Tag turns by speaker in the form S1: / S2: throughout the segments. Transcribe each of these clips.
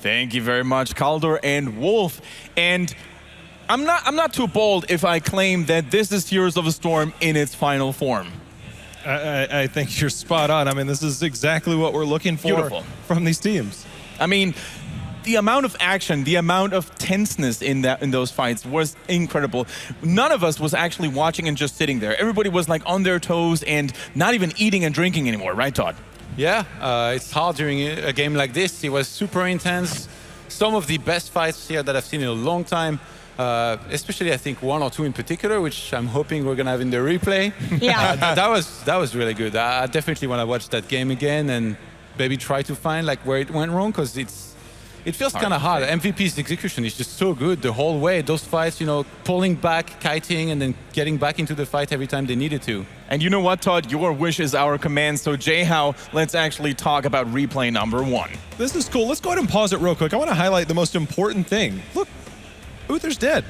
S1: Thank you very much, Kaldor and Wolf. And I'm not too bold if I claim that this is Heroes of the Storm in its final form.
S2: I think you're spot on. I mean, this is exactly what we're looking for from these teams.
S1: I mean, the amount of action, the amount of tenseness in those fights was incredible. None of us was actually watching and just sitting there. Everybody was like on their toes and not even eating and drinking anymore, right, Todd?
S3: Yeah, it's hard during a game like this. It was super intense. Some of the best fights here that I've seen in a long time. Especially, I think, one or two in particular, which I'm hoping we're going to have in the replay.
S4: Yeah.
S3: That was really good. I definitely want to watch that game again and maybe try to find like where it went wrong, because it feels kind of hard. MVP's execution is just so good the whole way. Those fights, you know, pulling back, kiting, and then getting back into the fight every time they needed to.
S1: And you know what, Todd? Your wish is our command. So, Jayhow, let's actually talk about replay number 1.
S2: This is cool. Let's go ahead and pause it real quick. I want to highlight the most important thing. Look, Uther's dead.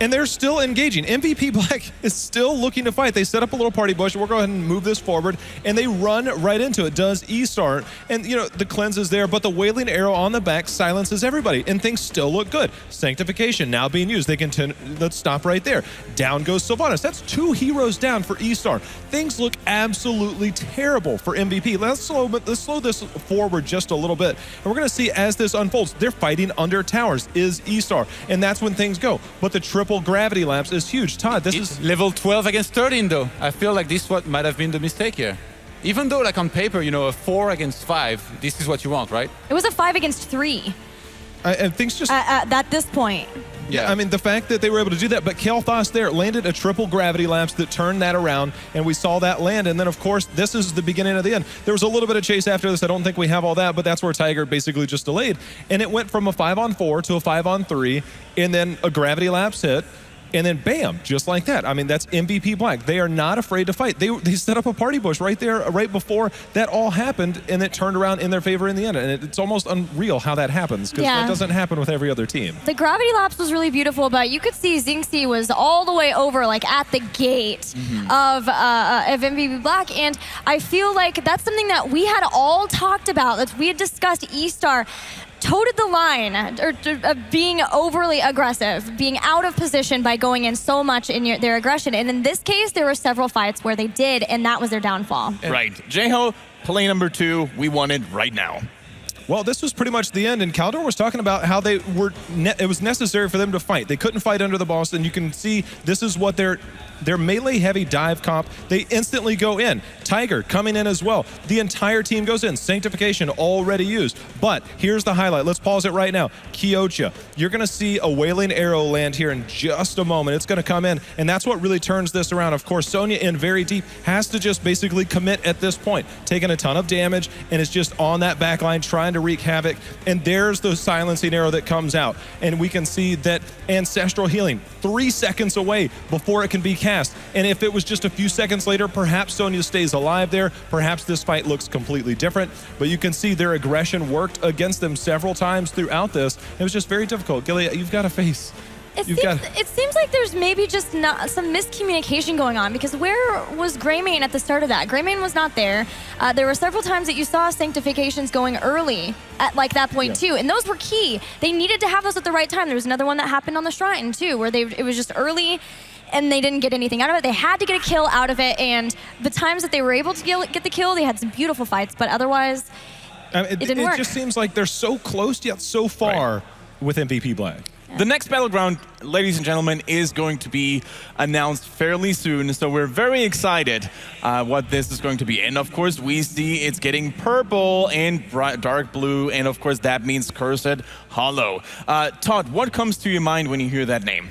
S2: And they're still engaging. MVP Black is still looking to fight. They set up a little party bush. We'll go ahead and move this forward. And they run right into it. Does eStar. And, you know, the cleanse is there, but the Wailing Arrow on the back silences everybody. And things still look good. Sanctification now being used. They continue. Let's stop right there. Down goes Sylvanas. That's 2 heroes down for eStar. Things look absolutely terrible for MVP. Let's slow this forward just a little bit. And we're going to see as this unfolds, they're fighting under towers. Is eStar. And that's when things go. But the triple gravity lapse is huge. Todd, this is
S3: level 12 against 13 though. I feel like this what might have been the mistake here. Even though like on paper, you know, a 4 against 5, this is what you want, right?
S4: It was a 5 against 3.
S2: And things just...
S4: at this point.
S2: Yeah, I mean, the fact that they were able to do that, but Kael'thas there landed a triple gravity lapse that turned that around, and we saw that land. And then, of course, this is the beginning of the end. There was a little bit of chase after this. I don't think we have all that, but that's where Tiger basically just delayed. And it went from a 5-on-4 to a 5-on-3, and then a gravity lapse hit. And then bam, just like that. I mean, that's MVP Black. They are not afraid to fight. They set up a party bush right there, right before that all happened, and it turned around in their favor in the end. And it's almost unreal how that happens, because that doesn't happen with every other team.
S4: The gravity lapse was really beautiful, but you could see Xingxi was all the way over, like at the gate of MVP Black. And I feel like that's something that we had all talked about. That we had discussed eStar toted the line of being overly aggressive, being out of position by going in so much in their aggression. And in this case, there were several fights where they did, and that was their downfall.
S1: Right. Jayho, play number 2, we want it right now.
S2: Well, this was pretty much the end, and Kaldor was talking about how they were. It was necessary for them to fight. They couldn't fight under the boss, and you can see this is what their melee-heavy dive comp. They instantly go in. Tiger coming in as well. The entire team goes in. Sanctification already used. But here's the highlight. Let's pause it right now. Kyocha, you're going to see a Wailing Arrow land here in just a moment. It's going to come in, and that's what really turns this around. Of course, Sonya in very deep has to just basically commit at this point, taking a ton of damage, and it's just on that back line trying to wreak havoc. And there's the silencing arrow that comes out, and we can see that ancestral healing 3 seconds away before it can be cast. And if it was just a few seconds later, perhaps Sonya stays alive there. Perhaps this fight looks completely different, but you can see their aggression worked against them several times throughout this. It was just very difficult. Gilly, you've got a face.
S4: It seems like there's maybe just some miscommunication going on, because where was Greymane at the start of that? Greymane was not there. There were several times that you saw Sanctifications going early at like that point too, and those were key. They needed to have those at the right time. There was another one that happened on the Shrine too, where it was just early and they didn't get anything out of it. They had to get a kill out of it, and the times that they were able to get the kill, they had some beautiful fights, but otherwise it didn't work.
S2: It just seems like they're so close yet so far with MVP Black.
S1: The next Battleground, ladies and gentlemen, is going to be announced fairly soon, so we're very excited what this is going to be. And of course, we see it's getting purple and dark blue, and of course, that means Cursed Hollow. Todd, what comes to your mind when you hear that name?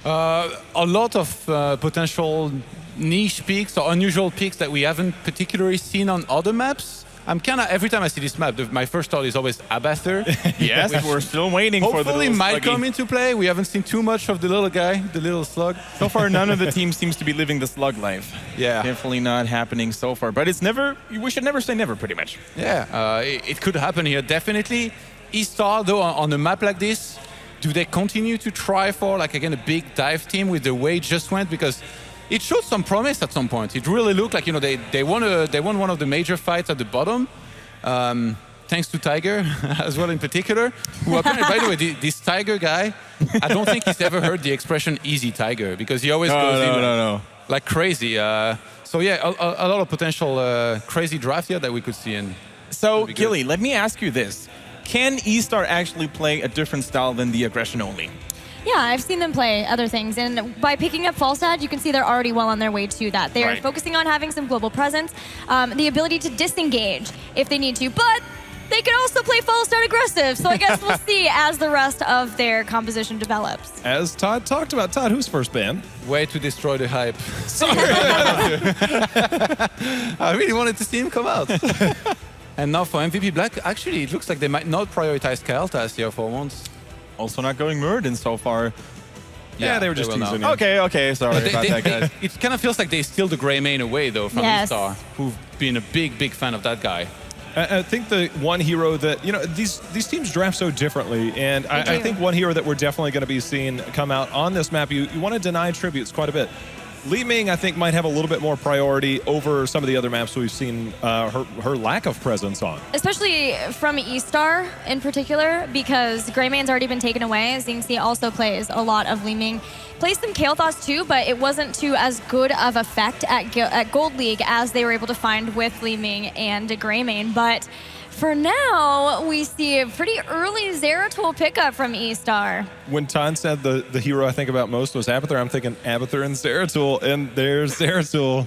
S3: A lot of potential niche picks or unusual picks that we haven't particularly seen on other maps. I'm kind of, every time I see this map, my first thought is always Abathur.
S1: Yes, we're still waiting for the
S3: hopefully might come into play. We haven't seen too much of the little guy, the little slug.
S1: So far, none of the teams seems to be living the slug life.
S3: Yeah.
S1: Definitely not happening so far. But it's never, we should never say never, pretty much.
S3: Yeah, it could happen here, definitely. eStar, though, on a map like this, do they continue to try for, like, again, a big dive team with the way it just went? Because it showed some promise at some point. It really looked like, you know, they won one of the major fights at the bottom. thanks to Tiger as well in particular, who apparently, by the way, this Tiger guy, I don't think he's ever heard the expression "easy Tiger" because he always goes in like crazy. So yeah, a lot of potential crazy draft here that we could see in.
S1: So, Gilly, let me ask you this. Can eStar actually play a different style than the aggression only?
S4: Yeah, I've seen them play other things, and by picking up Falstad, you can see they're already well on their way to that. They're focusing on having some global presence, the ability to disengage if they need to, but they can also play Falstad aggressive, so I guess we'll see as the rest of their composition develops.
S2: As Todd talked about, Todd, who's first ban?
S3: Way to destroy the hype.
S2: Sorry.
S3: I really wanted to see him come out. And now for MVP Black, actually, it looks like they might not prioritize Kael'thas here for once.
S1: Also not going Muradin so far.
S2: Yeah, they were just teasing.
S1: Okay, sorry about that, guys.
S3: It kind of feels like they steal the gray main away, though, from eStar, who've been a big fan of that guy.
S2: I think the one hero that, these teams draft so differently, and I think one hero that we're definitely going to be seeing come out on this map, you want to deny tributes quite a bit. Li Ming, I think, might have a little bit more priority over some of the other maps we've seen her lack of presence on.
S4: Especially from eStar in particular, because Greymane's already been taken away. Xingxi also plays a lot of Li Ming. Plays some Kael'thas too, but it wasn't to as good of effect at Gold League as they were able to find with Li Ming and Greymane. But for now, we see a pretty early Zeratul pickup from eStar.
S2: When Tan said the hero I think about most was Abathur, I'm thinking Abathur and Zeratul, and there's Zeratul.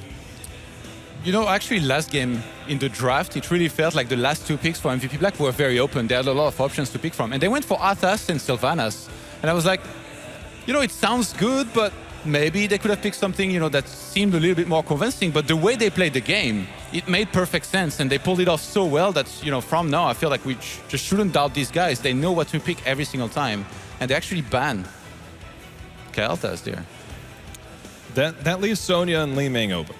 S3: Actually, last game in the draft, it really felt like the last two picks for MVP Black were very open. They had a lot of options to pick from. And they went for Arthas and Sylvanas. And I was like, it sounds good, but maybe they could have picked something, that seemed a little bit more convincing. But the way they played the game, it made perfect sense. And they pulled it off so well that, from now, I feel like we just shouldn't doubt these guys. They know what to pick every single time. And they actually ban Kael'thas there.
S2: That leaves Sonya and Li Ming open.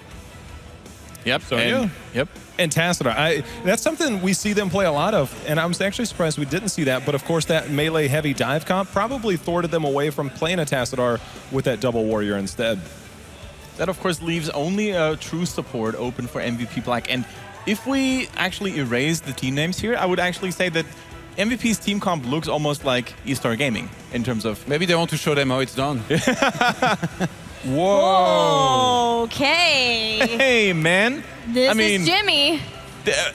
S1: Yep.
S2: Sonya?
S1: Yep.
S2: And Tassadar. That's something we see them play a lot of, and I'm actually surprised we didn't see that. But of course, that melee-heavy dive comp probably thwarted them away from playing a Tassadar with that double warrior instead.
S1: That, of course, leaves only a true support open for MVP Black. And if we actually erase the team names here, I would actually say that MVP's team comp looks almost like eStar Gaming in terms of...
S3: Maybe they want to show them how it's done.
S4: Whoa. Okay.
S1: Hey, man.
S4: This is Jimmy.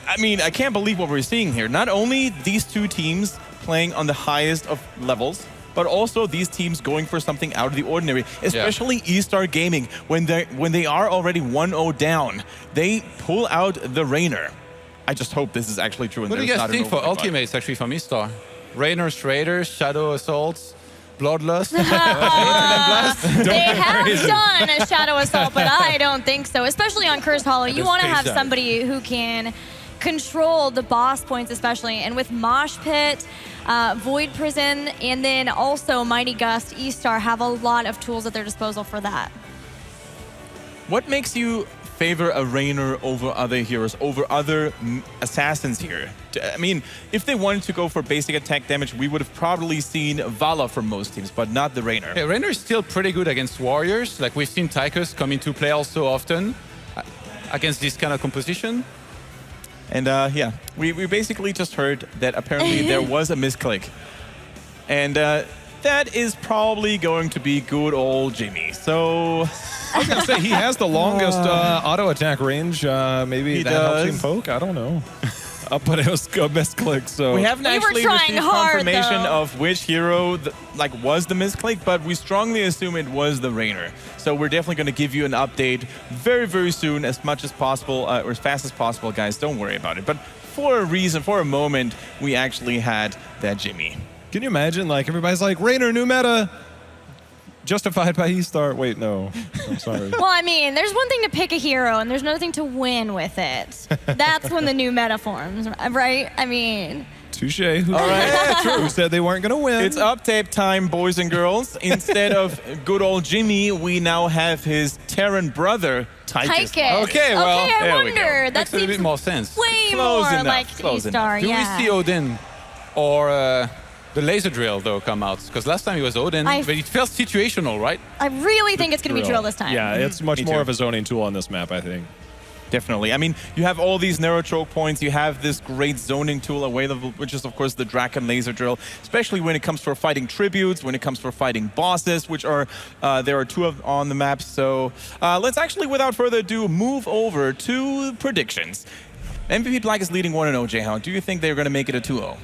S1: I can't believe what we're seeing here. Not only these two teams playing on the highest of levels, but also these teams going for something out of the ordinary, especially eStar Gaming. When they are already 1-0 down, they pull out the Rainer. I just hope this is actually true.
S3: What do you guys think for ultimates actually from eStar? Rainers, Raiders, Shadow Assaults, Bloodlust?
S4: They have done a Shadow Assault, but I don't think so. Especially on Cursed Hollow, you want to have somebody who can control the boss points, especially. And with Mosh Pit, Void Prison, and then also Mighty Gust, eStar have a lot of tools at their disposal for that.
S1: What makes you favor a Rainer over other heroes, over other assassins here? I mean, if they wanted to go for basic attack damage, we would have probably seen Vala from most teams, but not the Rainer.
S3: Yeah, Rainer is still pretty good against warriors. Like, we've seen Tychus come into play also often against this kind of composition.
S1: And yeah, we basically just heard that apparently there was a misclick. And that is probably going to be good old Jimmy. So...
S2: I was going to say, he has the longest auto attack range. Maybe that helps him poke. I don't know. But it was a misclick, so...
S1: We haven't actually received confirmation of which hero was the misclick, but we strongly assume it was the Rainer. So we're definitely going to give you an update very, very soon, as much as possible, or as fast as possible, guys. Don't worry about it. But for a reason, for a moment, we actually had that Jimmy.
S2: Can you imagine, everybody's like, Rainer, new meta! Justified by eStar. Wait, no. I'm sorry.
S4: Well, I mean, there's one thing to pick a hero, and there's another thing to win with it. That's when the new meta forms, right? I mean...
S2: Touche. All right. True. Who said they weren't going to win?
S1: It's uptape time, boys and girls. Instead of good old Jimmy, we now have his Terran brother, Tychus.
S3: Okay, well,
S4: okay, I wonder. That
S3: makes a little bit more sense.
S4: Way more like eStar,
S3: Do we see Odin or... the laser drill, though, come out? Because last time it was Odin, but it felt situational, right?
S4: I really think it's going to be drill this time.
S2: Yeah, it's much more of a zoning tool on this map, I think.
S1: Definitely. I mean, you have all these narrow choke points. You have this great zoning tool available, which is, of course, the Draken Laser Drill, especially when it comes for fighting tributes, when it comes for fighting bosses, which are, there are two on the map. So let's actually, without further ado, move over to predictions. MVP Black is leading 1-0, Jayhound. Do you think they're going to make it a 2-0?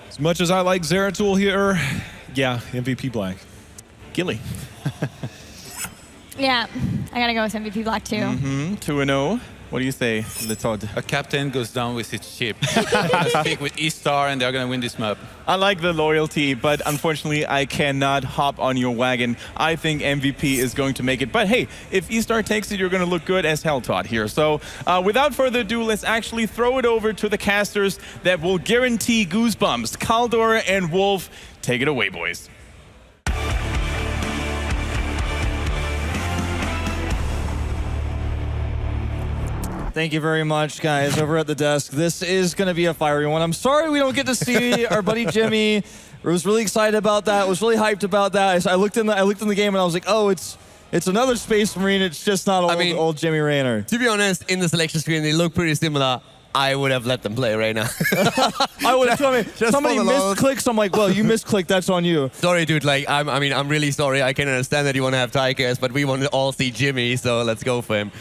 S2: As much as I like Zeratul here, yeah, MVP Black.
S1: Gilly.
S4: Yeah, I gotta go with MVP Black too.
S1: 2-0. What do you say, Letod?
S3: A captain goes down with his ship. I speak with eStar, and they're going to win this map.
S1: I like the loyalty, but unfortunately, I cannot hop on your wagon. I think MVP is going to make it. But hey, if eStar takes it, you're going to look good as hell, Todd, here. So without further ado, let's actually throw it over to the casters that will guarantee goosebumps. Kaldor and Wolf, take it away, boys.
S5: Thank you very much, guys, over at the desk. This is going to be a fiery one. I'm sorry we don't get to see our buddy Jimmy. I was really excited about that. I was really hyped about that. I looked in the game and I was like, oh, it's another Space Marine. It's just not old Jimmy Rayner.
S6: To be honest, in the selection screen, they look pretty similar. I would have let them play right now.
S5: I would have told me somebody misclicks. I'm like, well, you misclicked. That's on you.
S6: Sorry, dude. Like, I'm really sorry. I can understand that you want to have Tigers, but we want to all see Jimmy, so let's go for him.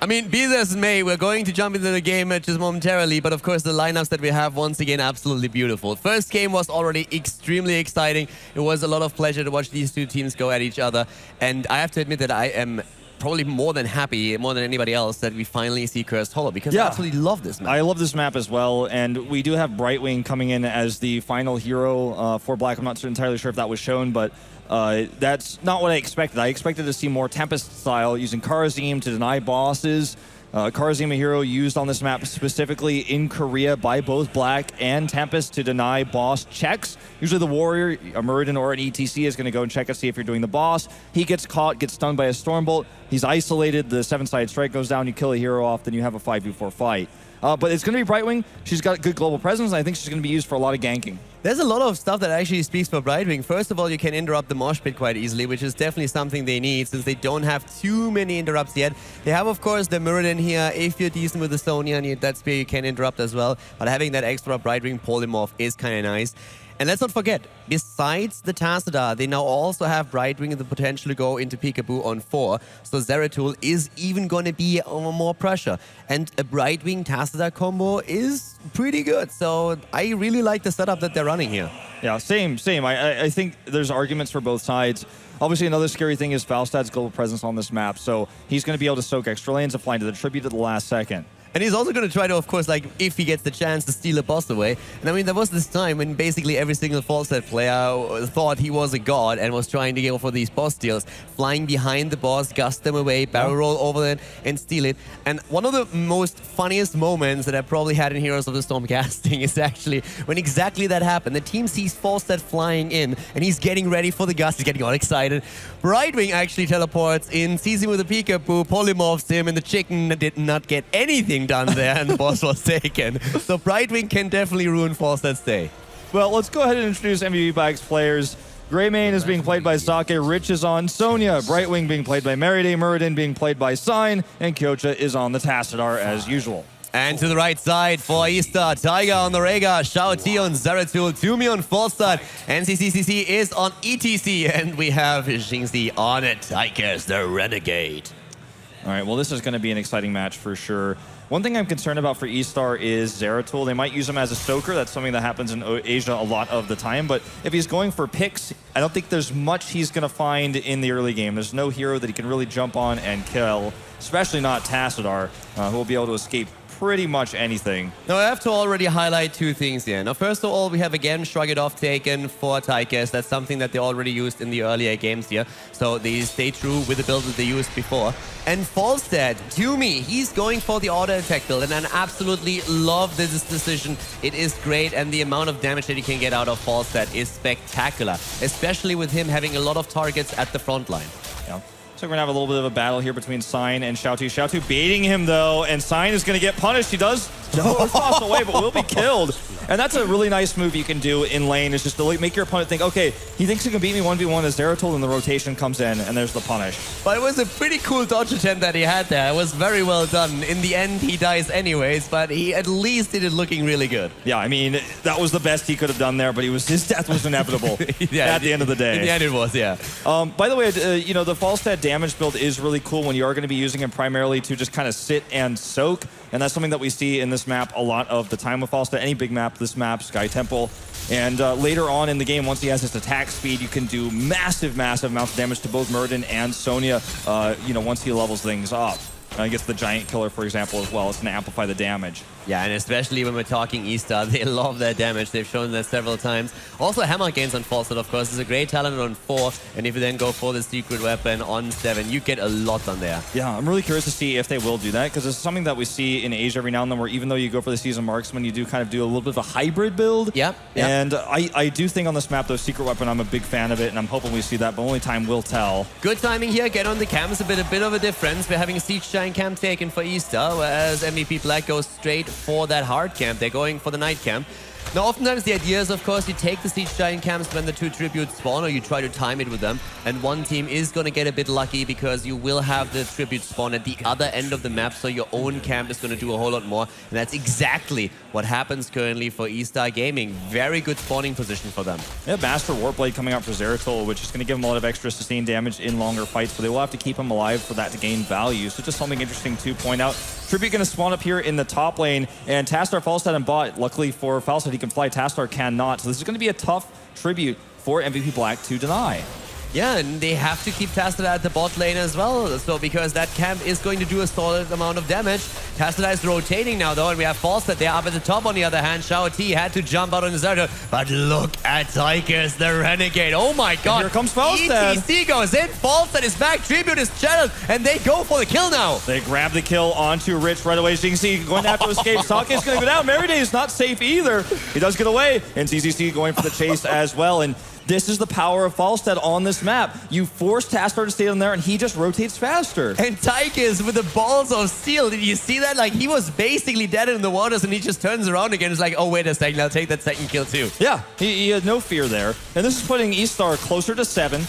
S6: I mean, be this as it may, we're going to jump into the game just momentarily, but of course the lineups that we have, once again, absolutely beautiful. First game was already extremely exciting. It was a lot of pleasure to watch these two teams go at each other, and I have to admit that I am probably more than happy, more than anybody else, that we finally see Cursed Hollow, because I absolutely love this map.
S5: I love this map as well, and we do have Brightwing coming in as the final hero for Black. I'm not entirely sure if that was shown, but that's not what I expected. I expected to see more Tempest style, using Karazim to deny bosses. Karazim, a hero used on this map specifically in Korea by both Black and Tempest to deny boss checks. Usually the warrior, a Muradin or an ETC, is going to go and check and see if you're doing the boss. He gets caught, gets stunned by a Stormbolt. He's isolated, the 7-sided strike goes down, you kill a hero off, then you have a 5v4 fight. But it's going to be Brightwing. She's got good global presence, and I think she's going to be used for a lot of ganking.
S6: There's a lot of stuff that actually speaks for Brightwing. First of all, you can interrupt the mosh pit quite easily, which is definitely something they need, since they don't have too many interrupts yet. They have, of course, the Muradin here. If you're decent with the Sonya and that spear, you can interrupt as well. But having that extra Brightwing polymorph is kind of nice. And let's not forget, besides the Tassadar, they now also have Brightwing and the potential to go into Peekaboo on 4. So Zeratul is even going to be under more pressure. And a Brightwing Tassadar combo is pretty good. So I really like the setup that they're running here.
S5: Yeah, same. I think there's arguments for both sides. Obviously, another scary thing is Falstad's global presence on this map. So he's going to be able to soak extra lanes and fly into the tribute at the last second.
S6: And he's also going to try to, of course, like, if he gets the chance to steal a boss away. And I mean, there was this time when basically every single Falstad player thought he was a god and was trying to go for these boss steals, flying behind the boss, gust them away, barrel roll over it, and steal it. And one of the most funniest moments that I probably had in Heroes of the Storm casting is actually when exactly that happened. The team sees Falstad flying in, and he's getting ready for the gust, he's getting all excited. Brightwing actually teleports in, sees him with a peekaboo, polymorphs him, and the chicken did not get anything done there, and the boss was taken. So Brightwing can definitely ruin Falstad's day.
S5: Well, let's go ahead and introduce MVP Black's players. Greymane is being played by Sake, Rich is on Sonya, Brightwing being played by Meride, Muradin being played by Sign, and Kyocha is on the Tassadar as usual.
S6: And to the right side for eStar, Tiger on the Rega, Shao Ti on Zeratul, Tumi on Falstad, NCCCC is on ETC, and we have Jingzi on it, Tigers, the Renegade.
S5: All right, well, this is going to be an exciting match for sure. One thing I'm concerned about for eStar is Zeratul. They might use him as a stoker. That's something that happens in Asia a lot of the time. But if he's going for picks, I don't think there's much he's going to find in the early game. There's no hero that he can really jump on and kill, especially not Tassadar, who will be able to escape pretty much anything.
S6: Now, I have to already highlight two things here. Now, first of all, we have again Shrug It Off taken for Tigers. That's something that they already used in the earlier games here. So they stay true with the build that they used before. And Falstad, Tumi, he's going for the auto attack build, and I absolutely love this decision. It is great, and the amount of damage that you can get out of Falstad is spectacular, especially with him having a lot of targets at the front line.
S5: Yeah. So we're going to have a little bit of a battle here between Sign and Xiaotu. Xiaotu baiting him, though, and Sign is going to get punished. He does toss away, but will be killed. And that's a really nice move you can do in lane, is just to make your opponent think, okay, he thinks he can beat me 1v1 as Zeratul, and the rotation comes in, and there's the punish.
S6: But it was a pretty cool dodge attempt that he had there. It was very well done. In the end, he dies anyways, but he at least did it looking really good.
S5: Yeah, I mean, that was the best he could have done there, but his death was inevitable at the end of the day.
S6: In the end, it was, yeah.
S5: By the way, the Falstad damage build is really cool when you are going to be using him primarily to just kind of sit and soak, and that's something that we see in this map a lot of the time with Falstad. Any big map, this map, Sky Temple. And later on in the game, once he has his attack speed, you can do massive, massive amounts of damage to both Muradin and Sonya, once he levels things up. I guess the Giant Killer, for example, as well. It's going to amplify the damage.
S6: Yeah, and especially when we're talking eStar, they love their damage. They've shown that several times. Also, hammer gains on Falstad, of course, is a great talent on 4. And if you then go for the secret weapon on 7, you get a lot on there.
S5: Yeah, I'm really curious to see if they will do that, because it's something that we see in Asia every now and then, where even though you go for the Seasoned Marksman, you do kind of do a little bit of a hybrid build.
S6: Yep.
S5: And I do think on this map, though, secret weapon, I'm a big fan of it, and I'm hoping we see that, but only time will tell.
S6: Good timing here. Get on the camps. A bit of a difference. We're having Siege Giant camp taken for eStar, whereas MVP Black goes straight for that hard camp. They're going for the night camp. Now, oftentimes the idea is, of course, you take the Siege Giant camps when the 2 tributes spawn, or you try to time it with them, and one team is going to get a bit lucky because you will have the tribute spawn at the other end of the map, so your own camp is going to do a whole lot more, and that's exactly what happens currently for eStar Gaming. Very good spawning position for them.
S5: Yeah, Master Warblade coming out for Zeratul, which is going to give him a lot of extra sustained damage in longer fights, but they will have to keep him alive for that to gain value. So just something interesting to point out. Tribute going to spawn up here in the top lane, and Tastar, Falstad, and bot. Luckily for Falstad, he can fly. Tastar cannot. So this is going to be a tough tribute for MVP Black to deny.
S6: Yeah, and they have to keep Tastada at the bot lane as well, so because that camp is going to do a solid amount of damage. Tastada is rotating now, though, and we have Falstad there up at the top. On the other hand, Shao T had to jump out on the Zerto, but look at Tychus, the Renegade. Oh my god.
S5: Here comes Falstad.
S6: ETC goes in, Falstad is back, Tribute is channeled, and they go for the kill now.
S5: They grab the kill onto Rich right away. As you can see, going to have to escape. Sake is going to go down. Meriday is not safe either. He does get away, and CCC going for the chase as well. And this is the power of Falstad on this map. You force Tastar to stay on there, and he just rotates faster.
S6: And Tychus with the balls of steel. Did you see that? Like, he was basically dead in the waters, and he just turns around again. It's like, oh, wait a second, I'll take that second kill too.
S5: Yeah, he had no fear there. And this is putting eStar closer to 7.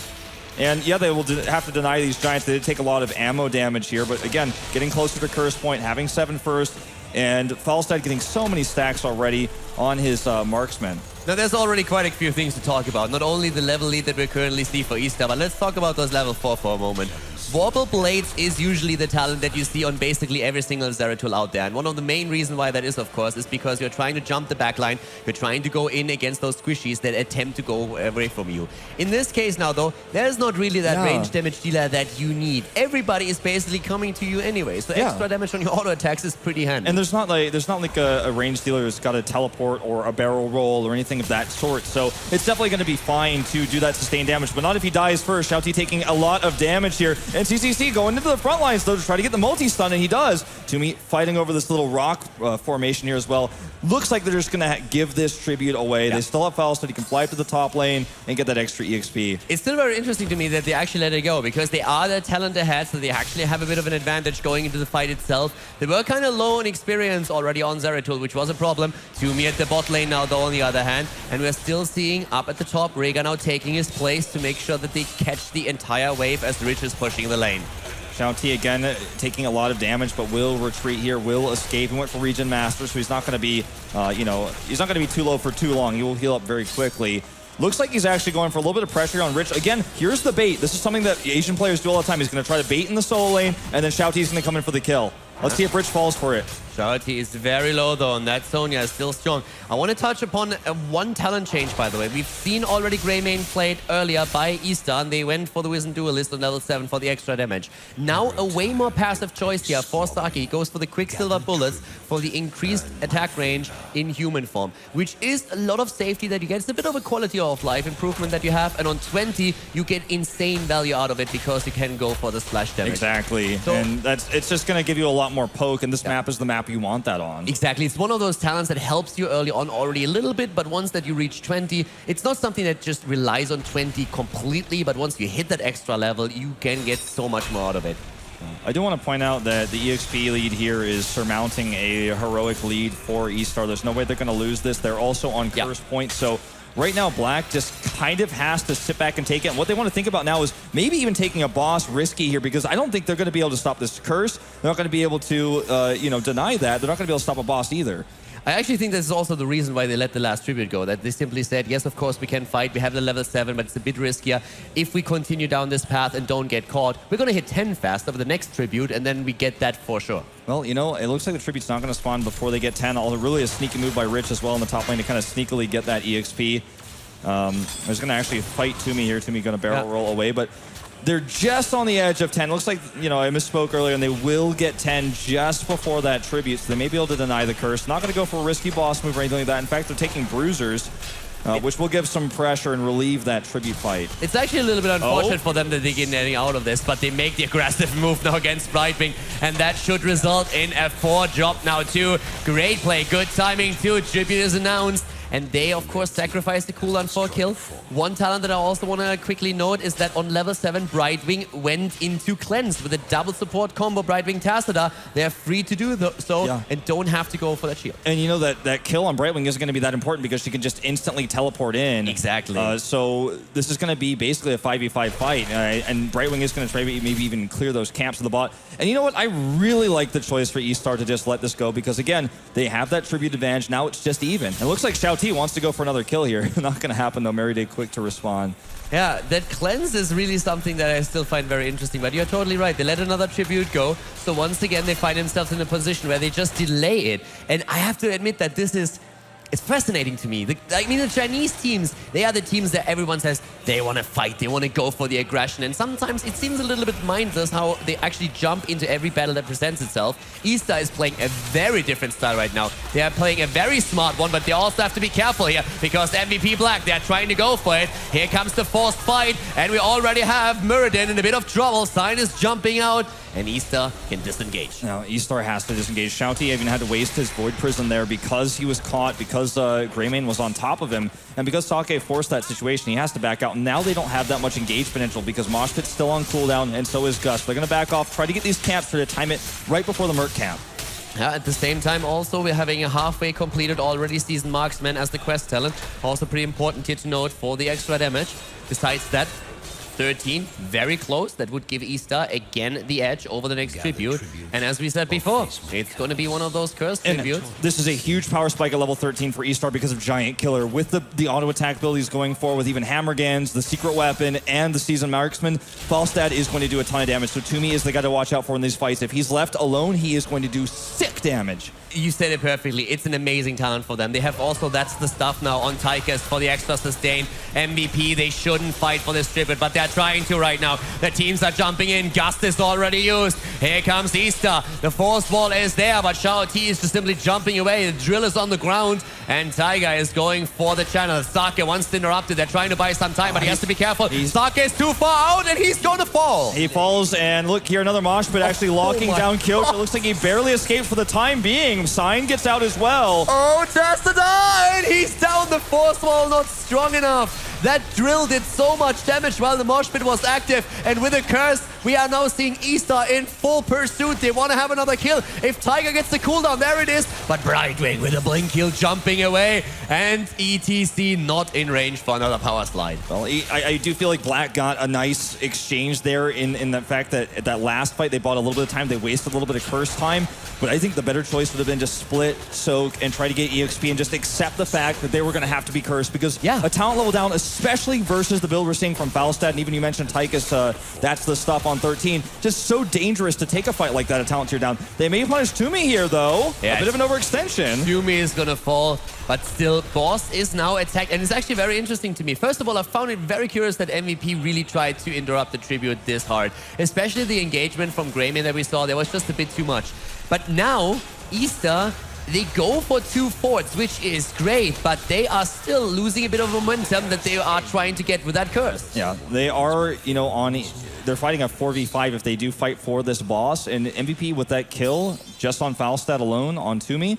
S5: And yeah, they will have to deny these Giants. They did take a lot of ammo damage here, but again, getting closer to Curse Point, having 7 first, and Falstad getting so many stacks already on his marksman.
S6: Now, there's already quite a few things to talk about. Not only the level lead that we currently see for eStar, but let's talk about those level 4 for a moment. Warble Blades is usually the talent that you see on basically every single Zeratul out there. And one of the main reasons why that is, of course, is because you're trying to jump the backline. You're trying to go in against those squishies that attempt to go away from you. In this case now, though, there's not really that range damage dealer that you need. Everybody is basically coming to you anyway. So extra damage on your auto attacks is pretty handy.
S5: And there's not like a range dealer who's got a teleport or a barrel roll or anything of that sort. So it's definitely going to be fine to do that sustained damage, but not if he dies first. Shao T taking a lot of damage here. And CCC going into the front lines, though, to try to get the multi-stun, and he does. Toomey fighting over this little rock formation here as well. Looks like they're just going to give this tribute away. Yeah. They still have Falstad. He can fly up to the top lane and get that extra EXP.
S6: It's still very interesting to me that they actually let it go, because they are the talent ahead, so they actually have a bit of an advantage going into the fight itself. They were kind of low on experience already on Zeratul, which was a problem. Toomey at the bot lane now, though, on the other hand. And we're still seeing up at the top, Rhaegar now taking his place to make sure that they catch the entire wave as Rich is pushing the lane.
S5: Shao T again taking a lot of damage, but will retreat here, will escape. He went for Regen Master, so he's not going to be, he's not going to be too low for too long. He will heal up very quickly. Looks like he's actually going for a little bit of pressure on Rich. Again, here's the bait. This is something that Asian players do all the time. He's going to try to bait in the solo lane, and then Shao T is going to come in for the kill. Let's see if Rich falls for it.
S6: Shao T is very low, though, and that Sonya is still strong. I want to touch upon one talent change, by the way. We've seen already Greymane played earlier by eStar, and they went for the Wizened Duelist on level 7 for the extra damage. Now, a way more passive choice here for Sake. He goes for the Quicksilver Bullets for the increased attack range in human form, which is a lot of safety that you get. It's a bit of a quality of life improvement that you have, and on 20, you get insane value out of it because you can go for the splash damage.
S5: Exactly, so, and it's just going to give you a lot more poke, and this map is the map you want that on.
S6: Exactly. It's one of those talents that helps you early on already a little bit, but once that you reach 20, it's not something that just relies on 20 completely, but once you hit that extra level, you can get so much more out of it.
S5: I do want to point out that the EXP lead here is surmounting a heroic lead for eStar. There's no way they're going to lose this. They're also on curse point, so right now Black just kind of has to sit back and take it. And what they want to think about now is maybe even taking a boss risky here, because I don't think they're going to be able to stop this curse. They're not going to be able to, deny that. They're not going to be able to stop a boss either.
S6: I actually think this is also the reason why they let the last tribute go, that they simply said, yes, of course, we can fight. We have the level 7, but it's a bit riskier. If we continue down this path and don't get caught, we're going to hit 10 fast over the next tribute, and then we get that for sure.
S5: Well, it looks like the tribute's not going to spawn before they get 10. Although really a sneaky move by Rich as well in the top lane to kind of sneakily get that EXP. I was going to actually fight Toomey here. Toomey going to barrel roll away, but they're just on the edge of 10. Looks like, I misspoke earlier, and they will get 10 just before that tribute, so they may be able to deny the curse. Not going to go for a risky boss move or anything like that. In fact, they're taking bruisers, which will give some pressure and relieve that tribute fight.
S6: It's actually a little bit unfortunate for them that they get anything out of this, but they make the aggressive move now against Brightwing, and that should result in a 4 drop now too. Great play, good timing too. Tribute is announced. And they, of course, sacrifice the cooldown for a kill. One talent that I also want to quickly note is that on level 7, Brightwing went into Cleansed with a double support combo, Brightwing Tassadar. They're free to do so and don't have to go for that shield.
S5: And that kill on Brightwing isn't going to be that important because she can just instantly teleport in.
S6: Exactly.
S5: So this is going to be basically a 5v5 fight. And Brightwing is going to try to maybe even clear those camps of the bot. And you know what? I really like the choice for eStar to just let this go because, again, they have that tribute advantage. Now it's just even. It looks like Xiao T wants to go for another kill here. Not going to happen, though. Mary Day quick to respond.
S6: Yeah, that cleanse is really something that I still find very interesting. But you're totally right. They let another tribute go. So once again, they find themselves in a position where they just delay it. And I have to admit that it's fascinating to me. The Chinese teams, they are the teams that everyone says they want to fight, they want to go for the aggression, and sometimes it seems a little bit mindless how they actually jump into every battle that presents itself. eStar is playing a very different style right now. They are playing a very smart one, but they also have to be careful here because MVP Black, they're trying to go for it. Here comes the forced fight, and we already have Muradin in a bit of trouble. Sign is jumping out, and eStar can disengage.
S5: Now, eStar has to disengage. Shouty even had to waste his Void Prison there because he was caught, because Greymane was on top of him, and because Sake forced that situation, he has to back out. Now they don't have that much engage potential because Mosh Pit's still on cooldown, and so is Gus. They're going to back off, try to get these camps, try to time it right before the Merc camp.
S6: At the same time, also, we're having a halfway completed already seasoned Marksman as the quest talent. Also pretty important here to note for the extra damage. Besides that, 13, very close. That would give eStar again the edge over the next tribute. And as we said before, it's going to be one of those cursed tributes.
S5: This is a huge power spike at level 13 for eStar because of Giant Killer. With the auto attack abilities going for, with even Hammergans, the secret weapon, and the seasoned marksman, Falstad is going to do a ton of damage. So Toomey is the guy to watch out for in these fights. If he's left alone, he is going to do sick damage.
S6: You said it perfectly. It's an amazing talent for them. They have also, that's the stuff now on Tychus for the extra sustain. MVP, they shouldn't fight for this tribute, but they're trying to right now. The teams are jumping in. Gust is already used. Here comes eStar. The force wall is there, but Shao T is just simply jumping away. The drill is on the ground, and Tiger is going for the channel. Sake wants to interrupt it. They're trying to buy some time, but he has to be careful. Sake is too far out, and he's going to fall.
S5: He falls, and look here, another mosh pit actually locking down Kyoto. It looks like he barely escapes for the time being. Sign gets out as well.
S6: Oh, Tassadar! And he's down. The force wall not strong enough. That drill did so much damage while the mosh pit was active. And with a curse, we are now seeing eStar in full pursuit. They want to have another kill. If Tiger gets the cooldown, there it is. But Brightwing with a blink kill jumping away. And ETC not in range for another power slide.
S5: Well, I do feel like Black got a nice exchange there in the fact that at that last fight, they bought a little bit of time. They wasted a little bit of curse time. But I think the better choice would have been to split, soak, and try to get EXP and just accept the fact that they were going to have to be cursed. Because a talent level down, especially versus the build we're seeing from Falstad, and even you mentioned Tychus, that's the stuff on 13. Just so dangerous to take a fight like that, a talent tier down. They may punish Toomey here, though. A bit of an overextension.
S6: Toomey is going to fall, but still, Boss is now attacked. And it's actually very interesting to me. First of all, I found it very curious that MVP really tried to interrupt the tribute this hard. Especially the engagement from Greymane that we saw. There was just a bit too much. But now, eStar, they go for 2 forts, which is great, but they are still losing a bit of momentum that they are trying to get with that curse.
S5: Yeah, they are, they're fighting a 4v5 if they do fight for this boss, and MVP with that kill, just on Falstad alone, on Toomey,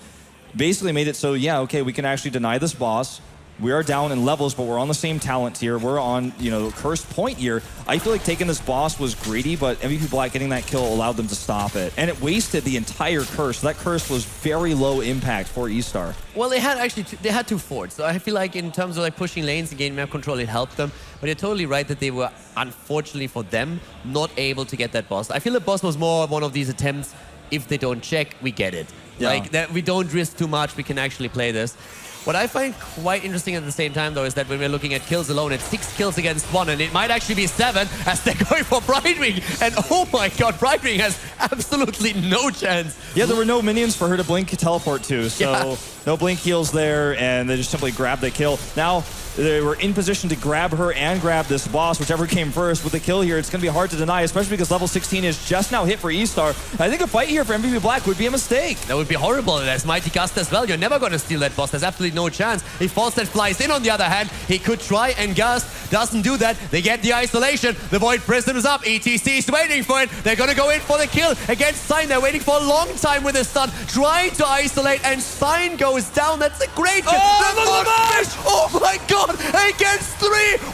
S5: basically made it so, we can actually deny this boss. we are down in levels, but we're on the same talent tier. We're on, cursed point here. I feel like taking this boss was greedy, but MVP Black getting that kill allowed them to stop it. And it wasted the entire curse. That curse was very low impact for eStar.
S6: Well, they had two forts, so I feel like in terms of like pushing lanes and gaining map control, it helped them. But you're totally right that they were, unfortunately for them, not able to get that boss. I feel the boss was more one of these attempts. If they don't check, we get it.
S5: Yeah.
S6: Like that, we don't risk too much. We can actually play this. What I find quite interesting at the same time, though, is that when we're looking at kills alone, it's 6 kills against 1, and it might actually be 7 as they're going for Brightwing. And oh my god, Brightwing has absolutely no chance.
S5: Yeah, there were no minions for her to blink teleport to, so no blink heals there, and they just simply grabbed the kill. Now, they were in position to grab her and grab this boss, whichever came first. With the kill here, it's going to be hard to deny, especially because level 16 is just now hit for eStar. I think a fight here for MVP Black would be a mistake.
S6: That would be horrible. There's Mighty Gust as well. You're never going to steal that boss. There's absolutely no chance. If Falstad flies in, on the other hand, he could try, and Gust doesn't do that. They get the isolation. The Void Prism is up. ETC is waiting for it. They're going to go in for the kill against Sign. They're waiting for a long time with the stun, trying to isolate, and Sign goes down. That's a great kill. Oh my god! Against 3,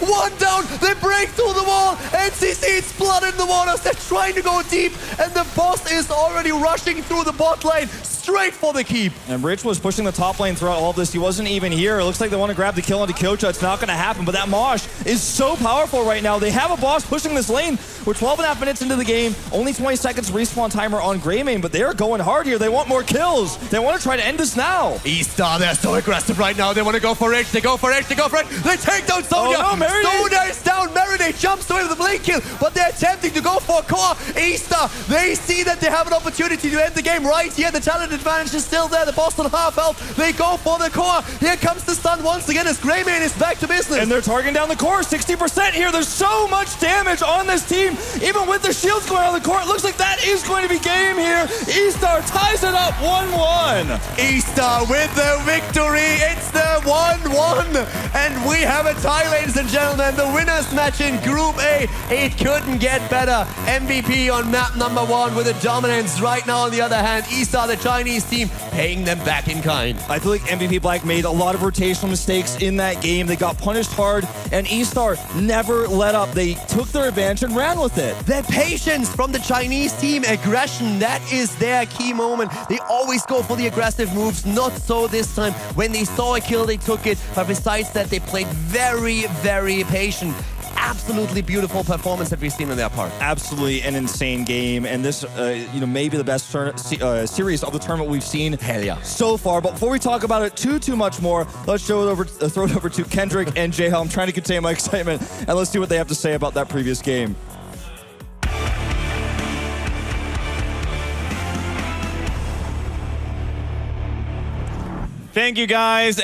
S6: 1 down. They break through the wall. NCC is blood in the waters. They're trying to go deep, and the boss is already rushing through the bot lane. Straight for the keep.
S5: And Rich was pushing the top lane throughout all of this. He wasn't even here. It looks like they want to grab the kill onto Kyocha. It's not going to happen, but that Mosh is so powerful right now. They have a boss pushing this lane. We're 12.5 minutes into the game. Only 20 seconds respawn timer on Greymane, but they are going hard here. They want more kills. They want to try to end this now.
S6: eStar, they're so aggressive right now. They want to go for it. They go for it. They go for it. They take down Sonya.
S5: Oh, no,
S6: Sonya is down. Meriday jumps away with the blink kill, but they're attempting to go for a core. eStar, they see that they have an opportunity to end the game right here. The talent advantage is still there. The boss on half health. They go for the core. Here comes the stun once again as Greymane is back to business.
S5: And they're targeting down the core. 60% here. There's so much damage on this team. Even with the shields going on the court, it looks like that is going to be game here. eStar ties it up 1-1.
S6: eStar with the victory. It's the 1-1. And we have a tie, ladies and gentlemen. The winners match in Group A. It couldn't get better. MVP on map number 1 with a dominance. Right now, on the other hand, eStar, the Chinese team, paying them back in kind.
S5: I feel like MVP Black made a lot of rotational mistakes in that game. They got punished hard, and eStar never let up. They took their advantage and ran with it.
S6: Their patience from the Chinese team, aggression, that is their key moment. They always go for the aggressive moves, not so this time. When they saw a kill, they took it. But besides that, they played very, very patient. Absolutely beautiful performance that we've seen on their part.
S5: Absolutely an insane game, and this, may be the best series of the tournament we've seen.
S6: Hell yeah.
S5: So far. But before we talk about it too much more, let's throw it over to Kendrick and J-Hel. I'm trying to contain my excitement, and let's see what they have to say about that previous game.
S1: Thank you, guys.